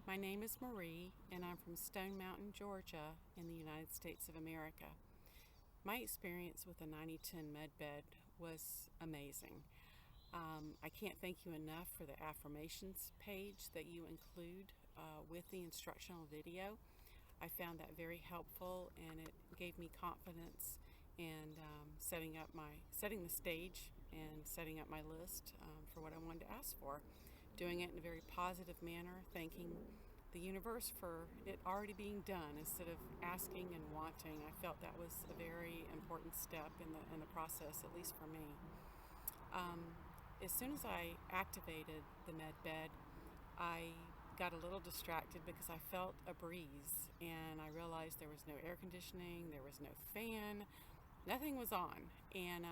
My name is Marie, and I'm from Stone Mountain, Georgia, in the United States of America. My experience with the 9010 MedBed was amazing. I can't thank you enough for the affirmations page that you include with the instructional video. I found that very helpful, and it gave me confidence in setting the stage and setting up my list for what I wanted to ask for. Doing it in a very positive manner, thanking the universe for it already being done instead of asking and wanting. I felt that was a very important step in the process, at least for me. As soon as I activated the med bed, I got a little distracted because I felt a breeze, and I realized there was no air conditioning, there was no fan, nothing was on. And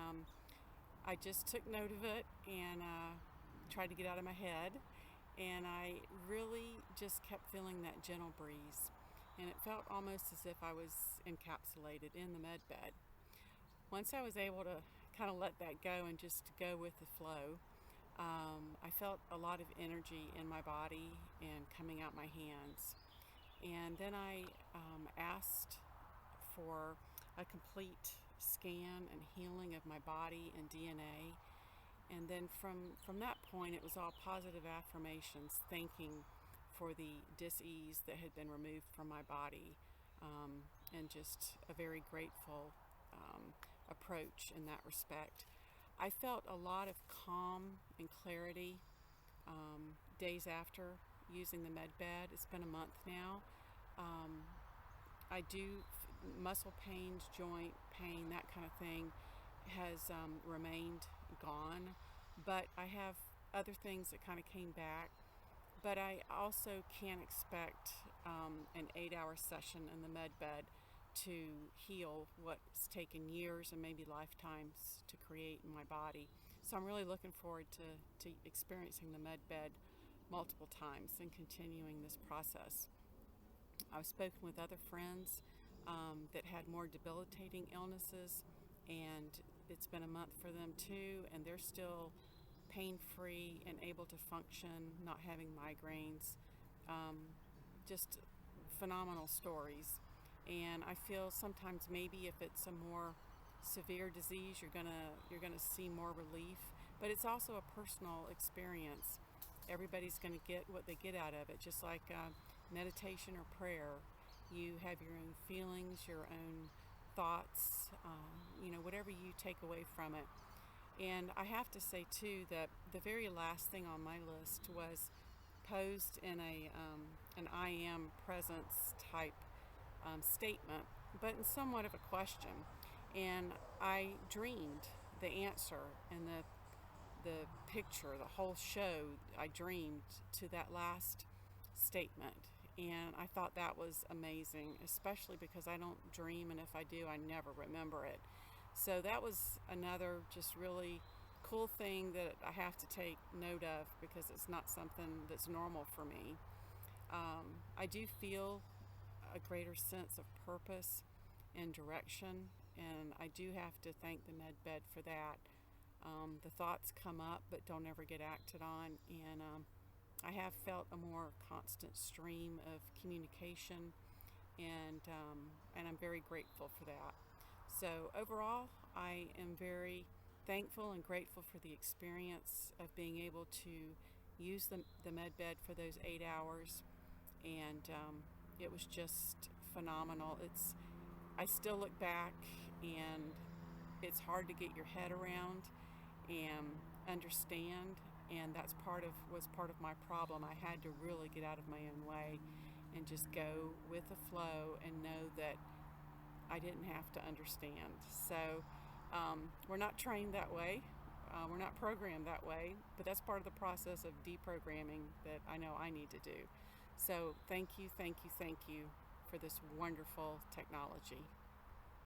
I just took note of it and tried to get out of my head. And I really just kept feeling that gentle breeze. And it felt almost as if I was encapsulated in the med bed. Once I was able to kind of let that go and just go with the flow, I felt a lot of energy in my body and coming out my hands. And then I asked for a complete scan and healing of my body and DNA. And then from that point, it was all positive affirmations, thanking for the dis-ease that had been removed from my body, and just a very grateful approach in that respect. I felt a lot of calm and clarity days after using the med bed. It's been a month now. I do muscle pains, joint pain, that kind of thing has remained gone, but I have other things that kind of came back. But I also can't expect an 8-hour session in the med bed to heal what's taken years and maybe lifetimes to create in my body. So I'm really looking forward to experiencing the med bed multiple times and continuing this process. I've spoken with other friends that had more debilitating illnesses, and it's been a month for them too, and they're still pain-free and able to function, not having migraines. Just phenomenal stories. And I feel sometimes maybe if it's a more severe disease, you're gonna see more relief, but it's also a personal experience. Everybody's going to get what they get out of it, just like meditation or prayer. You have your own feelings, your own thoughts, whatever you take away from it. And I have to say too that the very last thing on my list was posed in an I am presence type statement, but in somewhat of a question. And I dreamed the answer and the picture, the whole show. I dreamed to that last statement, and I thought that was amazing, especially because I don't dream, and if I do, I never remember it. So that was another just really cool thing that I have to take note of because it's not something that's normal for me. I do feel a greater sense of purpose and direction, and I do have to thank the med bed for that. The thoughts come up but don't ever get acted on, and I have felt a more constant stream of communication, and I'm very grateful for that. So overall, I am very thankful and grateful for the experience of being able to use the med bed for those 8 hours, and it was just phenomenal. I still look back, and it's hard to get your head around and understand, and was part of my problem. I had to really get out of my own way and just go with the flow and know that I didn't have to understand. So we're not trained that way. We're not programmed that way, but that's part of the process of deprogramming that I know I need to do. So thank you for this wonderful technology.